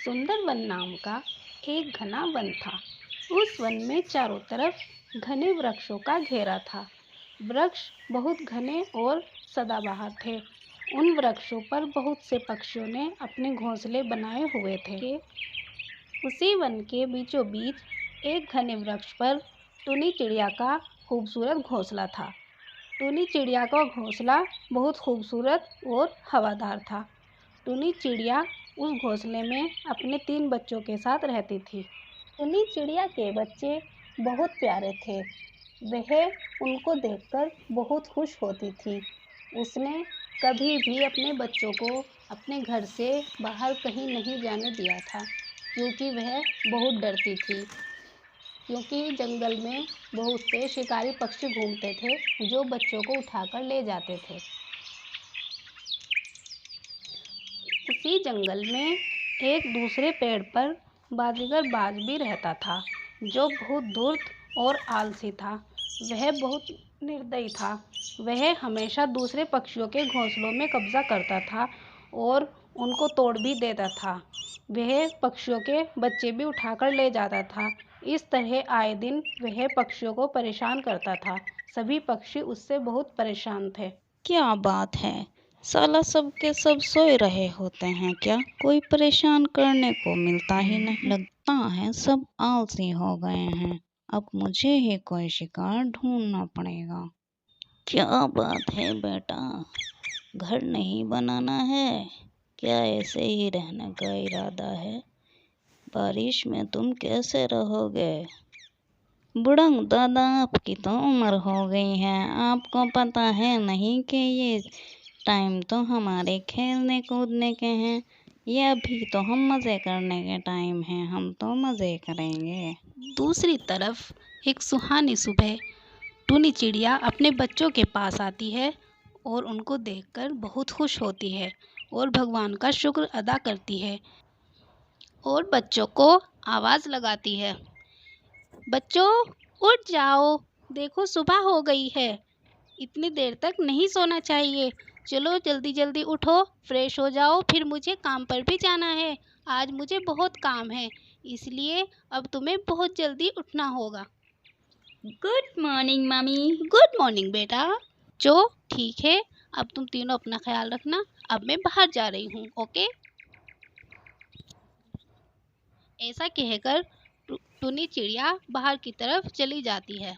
सुंदरवन नाम का एक घना वन था। उस वन में चारों तरफ घने वृक्षों का घेरा था। वृक्ष बहुत घने और सदाबहार थे। उन वृक्षों पर बहुत से पक्षियों ने अपने घोंसले बनाए हुए थे। उसी वन के बीचों बीच एक घने वृक्ष पर टुनी चिड़िया का खूबसूरत घोंसला था। टुनी चिड़िया का घोंसला बहुत खूबसूरत और हवादार था। टुनी चिड़िया उस घोंसले में अपने 3 बच्चों के साथ रहती थी। टुनी चिड़िया के बच्चे बहुत प्यारे थे। वह उनको देखकर बहुत खुश होती थी। उसने कभी भी अपने बच्चों को अपने घर से बाहर कहीं नहीं जाने दिया था, क्योंकि वह बहुत डरती थी। क्योंकि जंगल में बहुत से शिकारी पक्षी घूमते थे जो बच्चों को उठाकर ले जाते थे। उसी जंगल में एक दूसरे पेड़ पर बाजीगर बाज भी रहता था, जो बहुत धूर्त और आलसी था। वह बहुत निर्दयी था। वह हमेशा दूसरे पक्षियों के घोंसलों में कब्जा करता था और उनको तोड़ भी देता था। वह पक्षियों के बच्चे भी उठाकर ले जाता था। इस तरह आए दिन वह पक्षियों को परेशान करता था। सभी पक्षी उससे बहुत परेशान थे। क्या बात है, साला सब के सब सोए रहे होते हैं क्या? कोई परेशान करने को मिलता ही नहीं। लगता है सब आलसी हो गए हैं। अब मुझे ही कोई शिकार ढूंढना पड़ेगा। क्या बात है बेटा, घर नहीं बनाना है क्या? ऐसे ही रहने का इरादा है? बारिश में तुम कैसे रहोगे? बुढ़ंग दादा, आपकी तो उम्र हो गई है। आपको पता है नहीं कि ये टाइम तो हमारे खेलने कूदने के हैं। ये अभी तो हम मज़े करने के टाइम हैं। हम तो मज़े करेंगे। दूसरी तरफ एक सुहानी सुबह टुनी चिड़िया अपने बच्चों के पास आती है और उनको देखकर बहुत खुश होती है और भगवान का शुक्र अदा करती है और बच्चों को आवाज़ लगाती है, बच्चों उठ जाओ, देखो सुबह हो गई है। इतनी देर तक नहीं सोना चाहिए। चलो जल्दी जल्दी उठो, फ्रेश हो जाओ, फिर मुझे काम पर भी जाना है। आज मुझे बहुत काम है, इसलिए अब तुम्हें बहुत जल्दी उठना होगा। Good morning mummy. Good morning बेटा। जो ठीक है, अब तुम तीनों अपना ख्याल रखना। अब मैं बाहर जा रही हूँ, ओके? ऐसा कहकर टुनी चिड़िया बाहर की तरफ चली जाती है।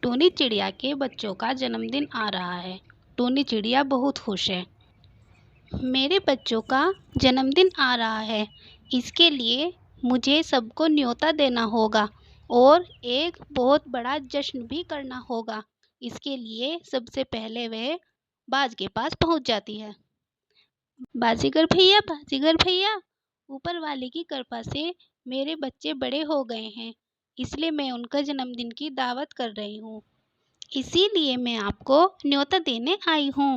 टुनी चिड़िया के बच्चों का जन्मदिन आ रहा है। टुनी चिड़िया बहुत खुश है। मेरे बच्चों का जन्मदिन आ रहा है, इसके लिए मुझे सबको न्योता देना होगा और एक बहुत बड़ा जश्न भी करना होगा। इसके लिए सबसे पहले वह बाज के पास पहुंच जाती है। बाजीगर भैया, ऊपर वाले की कृपा से मेरे बच्चे बड़े हो गए हैं, इसलिए मैं उनका जन्मदिन की दावत कर रही हूँ। इसीलिए मैं आपको न्योता देने आई हूँ।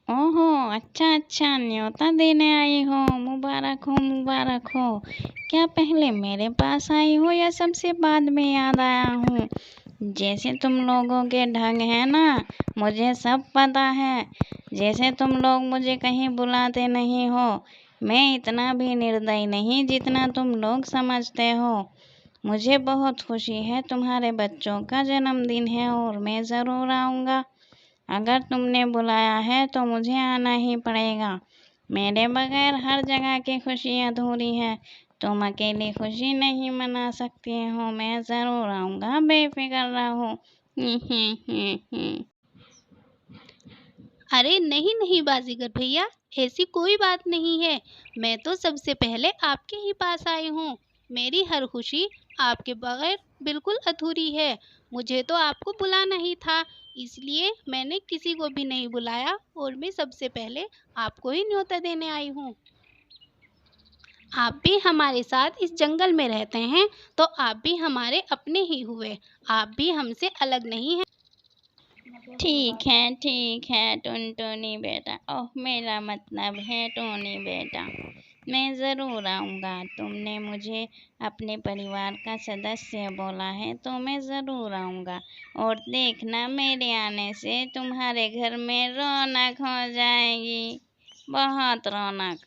ओहो, अच्छा अच्छा, न्योता देने आई हो। मुबारक हो, मुबारक हो। क्या पहले मेरे पास आई हो या सबसे बाद में याद आया हूँ? जैसे तुम लोगों के ढंग है ना, मुझे सब पता है। जैसे तुम लोग मुझे कहीं बुलाते नहीं हो, मैं इतना भी निर्दयी नहीं जितना तुम लोग समझते हो। मुझे बहुत खुशी है, तुम्हारे बच्चों का जन्मदिन है और मैं ज़रूर आऊँगा। अगर तुमने बुलाया है तो मुझे आना ही पड़ेगा। मेरे बगैर हर जगह की खुशी अधूरी है। तुम अकेली खुशी नहीं मना सकती हो। मैं ज़रूर आऊँगा, बेफिक्र रहो। अरे नहीं नहीं बाजीगर भैया, ऐसी कोई बात नहीं है। मैं तो सबसे पहले आपके ही पास आई हूँ। मेरी हर खुशी आपके बगैर बिल्कुल अधूरी है। मुझे तो आपको बुलाना ही था, इसलिए मैंने किसी को भी नहीं बुलाया और मैं सबसे पहले आपको ही न्योता देने आई हूँ। आप भी हमारे साथ इस जंगल में रहते हैं, तो आप भी हमारे अपने ही हुए। आप भी हमसे अलग नहीं हैं। ठीक है टुनटुनी बेटा। ओह, मेरा मतलब है टोनी बेटा। मैं ज़रूर आऊँगा। तुमने मुझे अपने परिवार का सदस्य बोला है तो मैं ज़रूर आऊँगा। और देखना, मेरे आने से तुम्हारे घर में रौनक हो जाएगी। बहुत रौनक,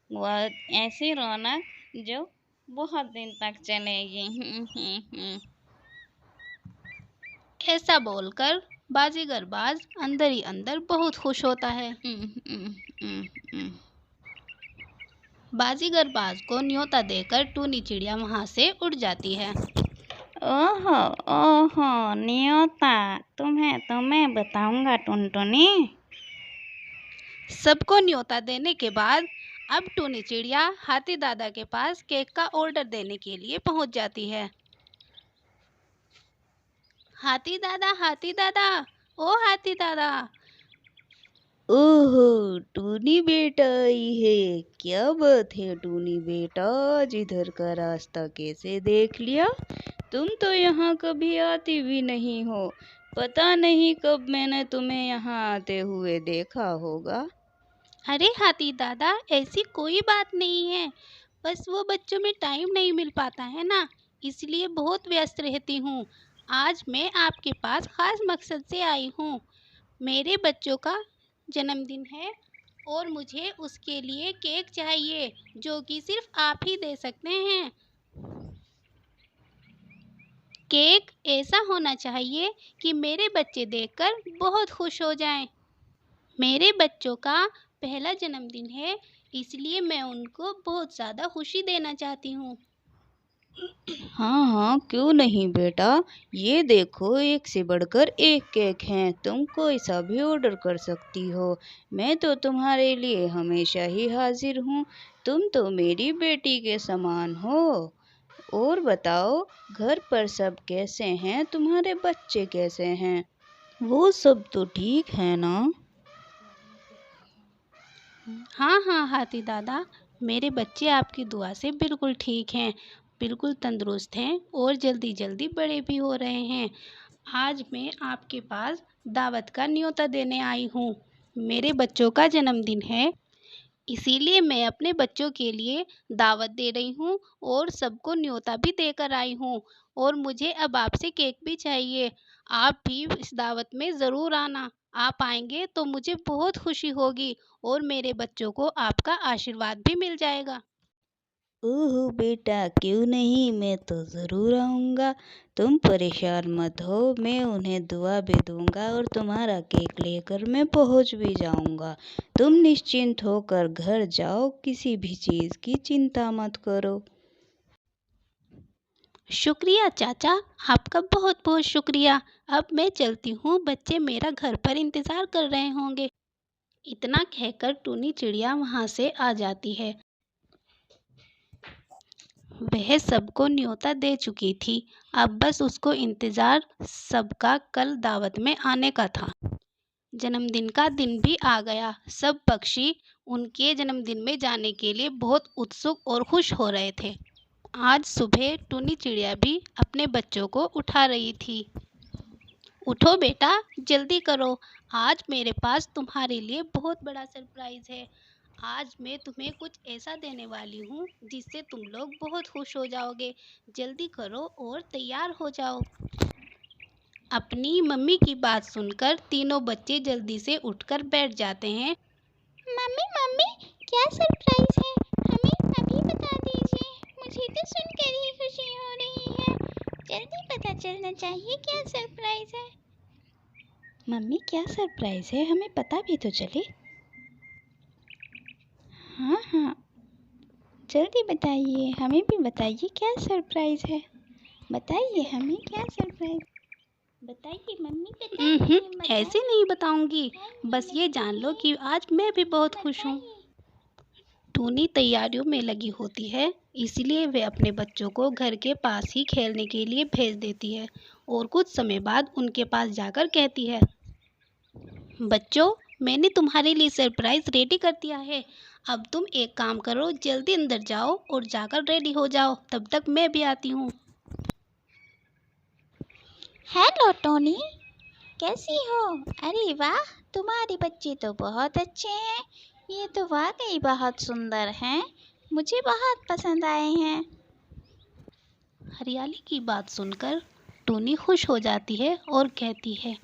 वह ऐसी रौनक जो बहुत दिन तक चलेगी। ऐसा बोलकर बाजीगर बाज अंदर ही अंदर बहुत खुश होता है। बाजीगर बाज को न्योता देकर टूनी चिड़िया वहाँ से उड़ जाती है। ओहो ओहो न्योता, तुम्हें तो मैं बताऊंगा टुनटुनी। सबको न्योता देने के बाद अब टूनी चिड़िया हाथी दादा के पास केक का ऑर्डर देने के लिए पहुँच जाती है। हाथी दादा, ओ हाथी दादा। ओहो, टूनी बेटा आई है। क्या बात है टूनी बेटा, आज इधर का रास्ता कैसे देख लिया? तुम तो यहाँ कभी आती भी नहीं हो। पता नहीं कब मैंने तुम्हें यहाँ आते हुए देखा होगा। अरे हाथी दादा, ऐसी कोई बात नहीं है, बस वो बच्चों में टाइम नहीं मिल पाता है ना, इसलिए बहुत व्यस्त रहती हूँ। आज मैं आपके पास खास मकसद से आई हूँ। मेरे बच्चों का जन्मदिन है और मुझे उसके लिए केक चाहिए, जो कि सिर्फ आप ही दे सकते हैं। केक ऐसा होना चाहिए कि मेरे बच्चे देखकर बहुत खुश हो जाएं। मेरे बच्चों का पहला जन्मदिन है, इसलिए मैं उनको बहुत ज़्यादा खुशी देना चाहती हूँ। हाँ हाँ, क्यों नहीं बेटा। ये देखो, एक से बढ़कर एक केक है, तुम कोई सा भी ऑर्डर कर सकती हो। मैं तो तुम्हारे लिए हमेशा ही हाजिर हूँ। तुम तो मेरी बेटी के समान हो। और बताओ, घर पर सब कैसे हैं? तुम्हारे बच्चे कैसे हैं? वो सब तो ठीक है ना? हाँ हाँ हाथी दादा, मेरे बच्चे आपकी दुआ से बिल्कुल ठीक हैं, बिल्कुल तंदुरुस्त हैं और जल्दी जल्दी बड़े भी हो रहे हैं। आज मैं आपके पास दावत का न्योता देने आई हूँ। मेरे बच्चों का जन्मदिन है, इसीलिए मैं अपने बच्चों के लिए दावत दे रही हूँ और सबको न्योता भी देकर आई हूँ। और मुझे अब आपसे केक भी चाहिए। आप भी इस दावत में ज़रूर आना। आप आएंगे तो मुझे बहुत खुशी होगी और मेरे बच्चों को आपका आशीर्वाद भी मिल जाएगा। ओहो बेटा, क्यों नहीं, मैं तो ज़रूर आऊँगा। तुम परेशान मत हो, मैं उन्हें दुआ भी दूंगा और तुम्हारा केक लेकर मैं पहुँच भी जाऊँगा। तुम निश्चिंत होकर घर जाओ, किसी भी चीज़ की चिंता मत करो। शुक्रिया चाचा, आपका बहुत बहुत शुक्रिया। अब मैं चलती हूँ, बच्चे मेरा घर पर इंतज़ार कर रहे होंगे। इतना कहकर टूनी चिड़िया वहाँ से आ जाती है। वह सबको न्योता दे चुकी थी, अब बस उसको इंतज़ार सबका कल दावत में आने का था। जन्मदिन का दिन भी आ गया। सब पक्षी उनके जन्मदिन में जाने के लिए बहुत उत्सुक और खुश हो रहे थे। आज सुबह टूनी चिड़िया भी अपने बच्चों को उठा रही थी। उठो बेटा, जल्दी करो, आज मेरे पास तुम्हारे लिए बहुत बड़ा सरप्राइज़ है। आज मैं तुम्हें कुछ ऐसा देने वाली हूँ जिससे तुम लोग बहुत खुश हो जाओगे। जल्दी करो और तैयार हो जाओ। अपनी मम्मी की बात सुनकर तीनों बच्चे जल्दी से उठकर बैठ जाते हैं। मम्मी मम्मी, क्या सरप्राइज है? हमें अभी बता दीजिए, मुझे तो सुनकर ही खुशी हो रही है। जल्दी पता चलना चाहिए क्या सरप्राइज है। मम्मी, क्या सरप्राइज़ है? हमें पता भी तो चले। हाँ हाँ, जल्दी बताइए, हमें भी बताइए क्या सरप्राइज़ है। बताइए हमें क्या सरप्राइज़। बताइए मम्मी, बताइए ऐसे नहीं बताऊंगी, बस ये जान लो कि आज मैं भी बहुत खुश हूँ। टूनी तैयारियों में लगी होती है, इसलिए वे अपने बच्चों को घर के पास ही खेलने के लिए भेज देती है और कुछ समय बाद उनके पास जाकर कहती है, बच्चों, मैंने तुम्हारे लिए सरप्राइज रेडी कर दिया है। अब तुम एक काम करो, जल्दी अंदर जाओ और जाकर रेडी हो जाओ, तब तक मैं भी आती हूँ। हेलो टोनी, कैसी हो? अरे वाह, तुम्हारे बच्चे तो बहुत अच्छे हैं। ये तो वाकई बहुत सुंदर हैं, मुझे बहुत पसंद आए हैं। हरियाली की बात सुनकर टोनी खुश हो जाती है और कहती है,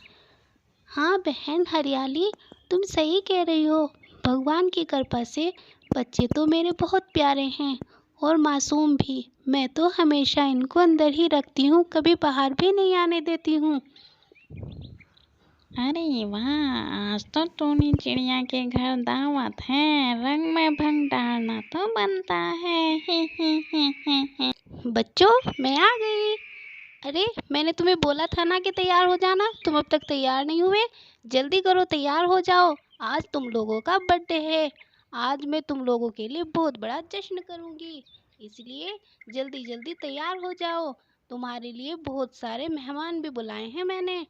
हाँ बहन हरियाली, तुम सही कह रही हो, भगवान की कृपा से बच्चे तो मेरे बहुत प्यारे हैं और मासूम भी। मैं तो हमेशा इनको अंदर ही रखती हूँ, कभी बाहर भी नहीं आने देती हूँ। अरे वाह, आज तो टूनी चिड़िया के घर दावत है, रंग में भंग डालना तो बनता है। ही। बच्चों, मैं आ गई। अरे, मैंने तुम्हें बोला था ना कि तैयार हो जाना, तुम अब तक तैयार नहीं हुए। जल्दी करो, तैयार हो जाओ। आज तुम लोगों का बर्थडे है। आज मैं तुम लोगों के लिए बहुत बड़ा जश्न करूंगी, इसलिए जल्दी जल्दी तैयार हो जाओ। तुम्हारे लिए बहुत सारे मेहमान भी बुलाए हैं मैंने।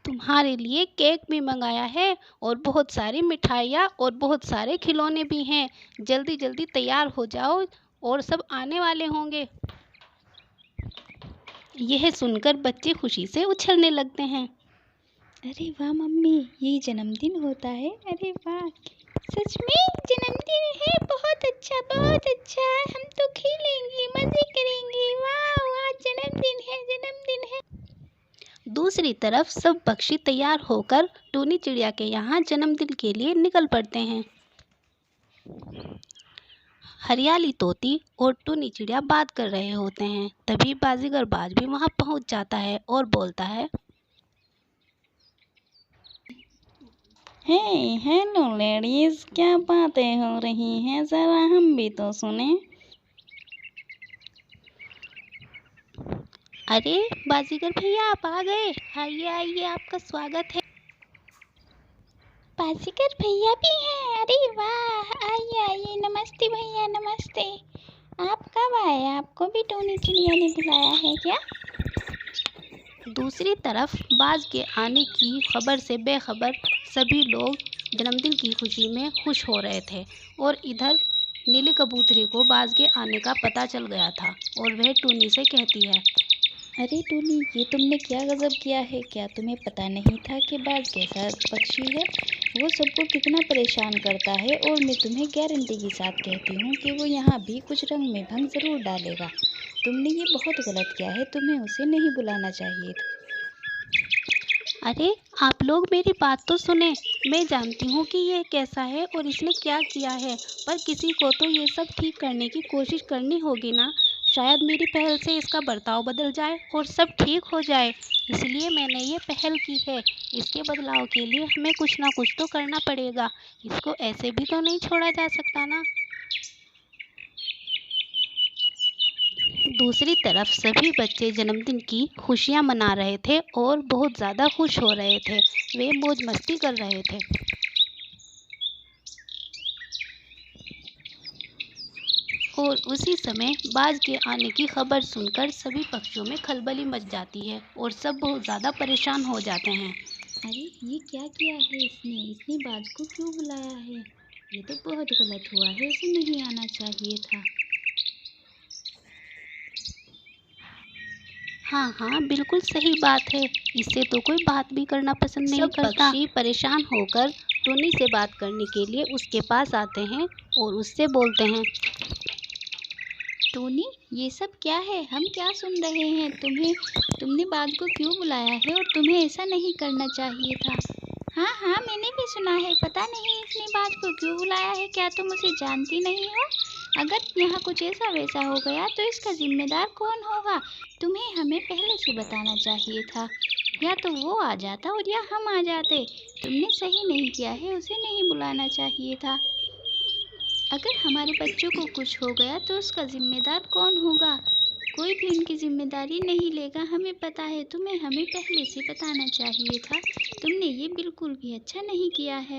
तुम्हारे लिए केक भी मंगाया है और बहुत सारी मिठाइयाँ और बहुत सारे खिलौने भी हैं। जल्दी जल्दी तैयार हो जाओ और सब आने वाले होंगे। यह सुनकर बच्चे खुशी से उछलने लगते हैं। अरे वाह मम्मी, ये जन्मदिन होता है। अरे वाह, सच में जन्मदिन है, बहुत अच्छा बहुत अच्छा। हम तो खेलेंगे, मजे करेंगे। वाह, आज जन्मदिन है, जन्मदिन है। दूसरी तरफ सब पक्षी तैयार होकर टूनी चिड़िया के यहाँ जन्मदिन के लिए निकल पड़ते हैं। हरियाली तोती और टूनी चिड़िया बात कर रहे होते हैं। तभी बाजीगर बाज भी वहाँ पहुँच जाता है और बोलता है, हे हेलो लेडीज, क्या बातें हो रही हैं, जरा हम भी तो सुने। अरे बाजीगर भैया, आप आ गए। आइए आइए, आपका स्वागत है। बाजीगर भैया भी हैं, अरे वाह, आइए आइए, नमस्ते भैया नमस्ते। आप कब आए, आपको भी टूनी चिड़िया ने बुलाया है क्या? दूसरी तरफ बाज के आने की खबर से बेखबर सभी लोग जन्मदिन की खुशी में खुश हो रहे थे और इधर नीली कबूतरी को बाज के आने का पता चल गया था और वह टूनी से कहती है, अरे टूनी, ये तुमने क्या गजब किया है। क्या तुम्हें पता नहीं था कि बाज कैसा पक्षी है? वो सबको कितना परेशान करता है और मैं तुम्हें गारंटी के साथ कहती हूँ कि वो यहाँ भी कुछ रंग में भंग ज़रूर डालेगा। तुमने ये बहुत गलत किया है, तुम्हें उसे नहीं बुलाना चाहिए था। अरे आप लोग मेरी बात तो सुने। मैं जानती हूँ कि यह कैसा है और इसने क्या किया है, पर किसी को तो ये सब ठीक करने की कोशिश करनी होगी ना। शायद मेरी पहल से इसका बर्ताव बदल जाए और सब ठीक हो जाए, इसलिए मैंने ये पहल की है। इसके बदलाव के लिए हमें कुछ ना कुछ तो करना पड़ेगा। इसको ऐसे भी तो नहीं छोड़ा जा सकता ना। दूसरी तरफ सभी बच्चे जन्मदिन की खुशियां मना रहे थे और बहुत ज़्यादा खुश हो रहे थे। वे मौज मस्ती कर रहे थे। और उसी समय बाज के आने की खबर सुनकर सभी पक्षियों में खलबली मच जाती है और सब बहुत ज़्यादा परेशान हो जाते हैं। अरे ये क्या किया है इसने बाज को क्यों बुलाया है? ये तो बहुत गलत हुआ है, उसे नहीं आना चाहिए था। हाँ हाँ, बिल्कुल सही बात है। इससे तो कोई बात भी करना पसंद नहीं करता। पक्षी परेशान होकर टूनी से बात करने के लिए उसके पास आते हैं और उससे बोलते हैं, टोनी, ये सब क्या है? हम क्या सुन रहे हैं? तुमने बाज को क्यों बुलाया है और तुम्हें ऐसा नहीं करना चाहिए था। हाँ, मैंने भी सुना है। पता नहीं इसने बाज को क्यों बुलाया है। क्या तुम उसे जानती नहीं हो? अगर यहाँ कुछ ऐसा वैसा हो गया तो इसका जिम्मेदार कौन होगा? तुम्हें हमें पहले से बताना चाहिए था। या तो वो आ जाता और या हम आ जाते। तुमने सही नहीं किया है, उसे नहीं बुलाना चाहिए था। अगर हमारे बच्चों को कुछ हो गया तो उसका जिम्मेदार कौन होगा? कोई भी उनकी जिम्मेदारी नहीं लेगा। हमें पता है, तुम्हें हमें पहले से बताना चाहिए था। तुमने ये बिल्कुल भी अच्छा नहीं किया है।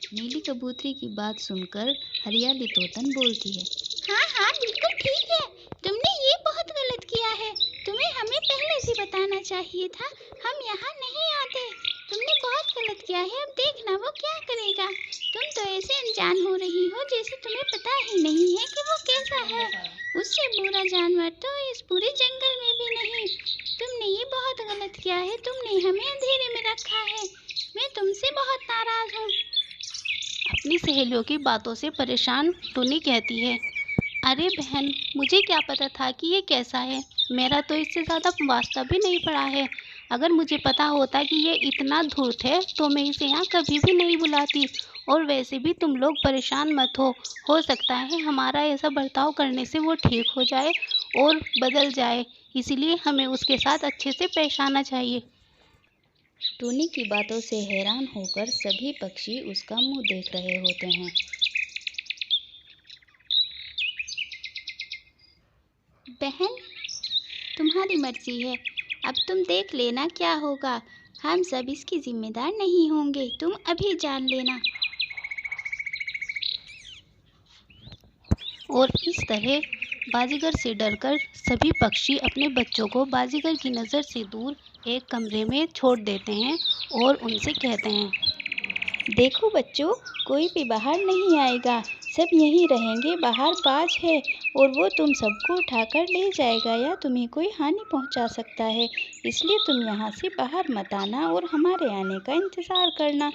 नीली कबूतरी की बात सुनकर हरियाली तोतन बोलती है, हाँ, बिल्कुल ठीक है। तुमने ये बहुत गलत किया है। तुम्हें हमें पहले से बताना चाहिए था। हम यहाँ नहीं आते। तुमने बहुत गलत किया है। अब देखना वो क्या करेगा। तुम तो ऐसे अनजान हो रही हो जैसे तुम्हें पता ही नहीं है कि वो कैसा है। उससे बुरा जानवर तो इस पूरे जंगल में भी नहीं। तुमने ये बहुत गलत किया है। तुमने हमें अंधेरे में रखा है। मैं तुमसे बहुत नाराज हूँ। अपनी सहेलियों की बातों से परेशान टूनी कहती है, अरे बहन, मुझे क्या पता था कि ये कैसा है। मेरा तो इससे ज़्यादा वास्ता भी नहीं पड़ा है। अगर मुझे पता होता कि ये इतना धूर्त है तो मैं इसे यहाँ कभी भी नहीं बुलाती। और वैसे भी तुम लोग परेशान मत हो सकता है हमारा ऐसा बर्ताव करने से वो ठीक हो जाए और बदल जाए, इसलिए हमें उसके साथ अच्छे से पेश आना चाहिए। टूनी की बातों से हैरान होकर सभी पक्षी उसका मुंह देख रहे होते हैं। बहन, तुम्हारी मर्जी है, अब तुम देख लेना क्या होगा। हम सब इसकी जिम्मेदार नहीं होंगे, तुम अभी जान लेना। और इस तरह बाजीगर से डरकर सभी पक्षी अपने बच्चों को बाजीगर की नज़र से दूर एक कमरे में छोड़ देते हैं और उनसे कहते हैं, देखो बच्चों, कोई भी बाहर नहीं आएगा, सब यहीं रहेंगे। बाहर बाज है और वो तुम सबको उठाकर ले जाएगा या तुम्हें कोई हानि पहुंचा सकता है, इसलिए तुम यहाँ से बाहर मत आना और हमारे आने का इंतज़ार करना।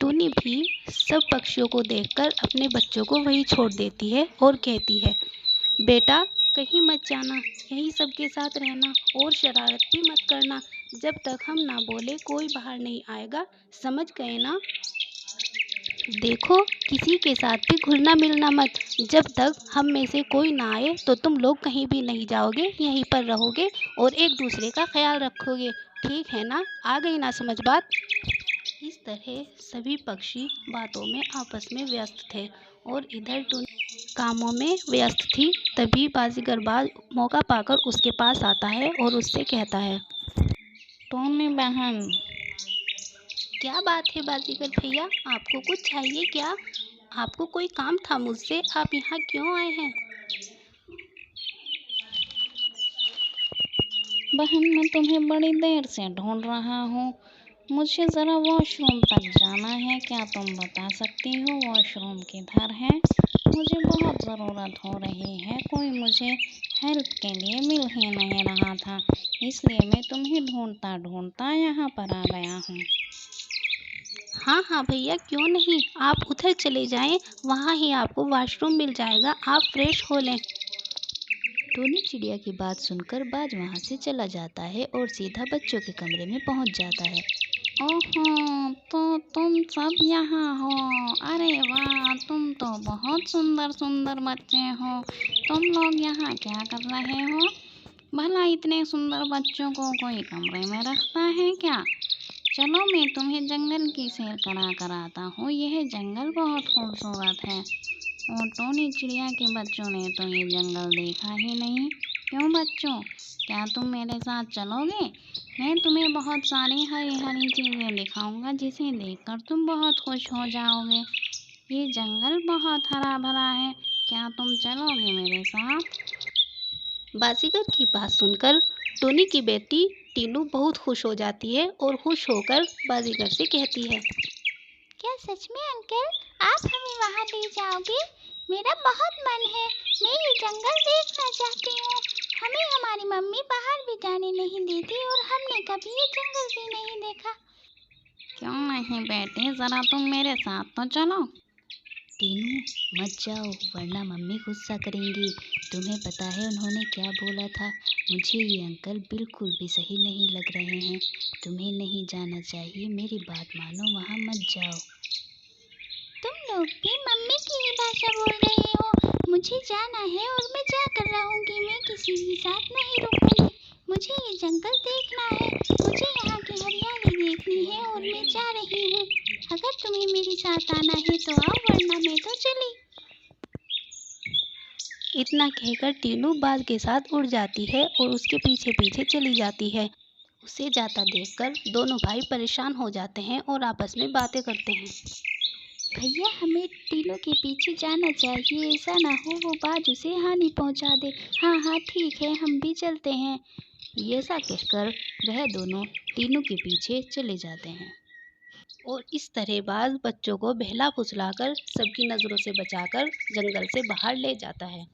टूनी भी सब पक्षियों को देखकर अपने बच्चों को वहीं छोड़ देती है और कहती है, बेटा कहीं मत जाना, यहीं सबके साथ रहना और शरारत भी मत करना। जब तक हम ना बोले कोई बाहर नहीं आएगा, समझ गए ना? देखो किसी के साथ भी घुलना मिलना मत। जब तक हम में से कोई ना आए तो तुम लोग कहीं भी नहीं जाओगे, यहीं पर रहोगे और एक दूसरे का ख्याल रखोगे, ठीक है ना? आ गई ना समझ बात? इस तरह सभी पक्षी बातों में आपस में व्यस्त थे और इधर टूनी कामों में व्यस्त थी। तभी बाजीगर बाज मौका पाकर उसके पास आता है और उससे कहता है, टूनी बहन, क्या बात है बाजीगर भैया, आपको कुछ चाहिए क्या? आपको कोई काम था मुझसे? आप यहाँ क्यों आए हैं? बहन मैं तुम्हें बड़ी देर से ढूंढ रहा हूँ। मुझे ज़रा वॉशरूम तक जाना है, क्या तुम बता सकती हो वॉशरूम किधर है? मुझे बहुत ज़रूरत हो रही है, कोई मुझे हेल्प के लिए मिल ही नहीं रहा था, इसलिए मैं तुम्हें ढूंढता ढूंढता यहाँ पर आ गया हूँ। हाँ हाँ भैया, क्यों नहीं, आप उधर चले जाएं, वहाँ ही आपको वॉशरूम मिल जाएगा, आप फ्रेश हो लें। टूनी चिड़िया की बात सुनकर बाज वहाँ से चला जाता है और सीधा बच्चों के कमरे में पहुँच जाता है। ओहो, तो तुम सब यहाँ हो। अरे वाह, तुम तो बहुत सुंदर सुंदर बच्चे हो। तुम लोग यहाँ क्या कर रहे हो? भला इतने सुंदर बच्चों को कोई कमरे में रखता है क्या? चलो मैं तुम्हें जंगल की सैर करा कर आता हूँ, यह जंगल बहुत खूबसूरत है। और टोनी चिड़िया के बच्चों ने तो ये जंगल देखा ही नहीं। क्यों बच्चों, क्या तुम मेरे साथ चलोगे? मैं तुम्हें बहुत सारी हरी हरी चीज़ें दिखाऊंगा जिसे देखकर तुम बहुत खुश हो जाओगे। ये जंगल बहुत हरा भरा है, क्या तुम चलोगे मेरे साथ? बाजीगर की बात सुनकर टोनी की बेटी टीनू बहुत खुश हो जाती है और खुश होकर बाजीगर से कहती है, क्या सच में अंकल, आप हमें वहाँ ले जाओगे? मेरा बहुत मन है, मैं ये जंगल देखना चाहती हूँ। हमें हमारी मम्मी बाहर भी जाने नहीं देती और हमने कभी ये जंगल भी नहीं देखा। क्यों नहीं बेटे, ज़रा तुम मेरे साथ तो चलो। टीनू मत जाओ वरना मम्मी गुस्सा करेंगी। तुम्हें पता है उन्होंने क्या बोला था? मुझे ये अंकल बिल्कुल भी सही नहीं लग रहे हैं। तुम्हें नहीं जाना चाहिए, मेरी बात मानो, वहाँ मत जाओ। तुम लोग भी मम्मी की ही भाषा बोल रहे हो। मुझे जाना है और मैं जाकर रहूंगी, मैं किसी के साथ नहीं रुकूंगी। मुझे ये जंगल देखना है, मुझे यहाँ की हरियाली देखनी है और मैं जा रही हूँ। अगर तुम्हें मेरे साथ आना है तो आओ, वरना मैं तो चली। इतना कहकर टीनू बाज के साथ उड़ जाती है और उसके पीछे पीछे चली जाती है। उसे जाता देखकर दोनों भाई परेशान हो जाते हैं और आपस में बातें करते हैं। भैया हमें टीनू के पीछे जाना चाहिए, ऐसा ना हो वो बाज उसे हानि पहुंचा दे। हाँ हाँ ठीक है, हम भी चलते हैं। ऐसा कहकर वह दोनों टीनू के पीछे चले जाते हैं। और इस तरह बाज बच्चों को बहला फुसलाकर सबकी नज़रों से बचाकर जंगल से बाहर ले जाता है।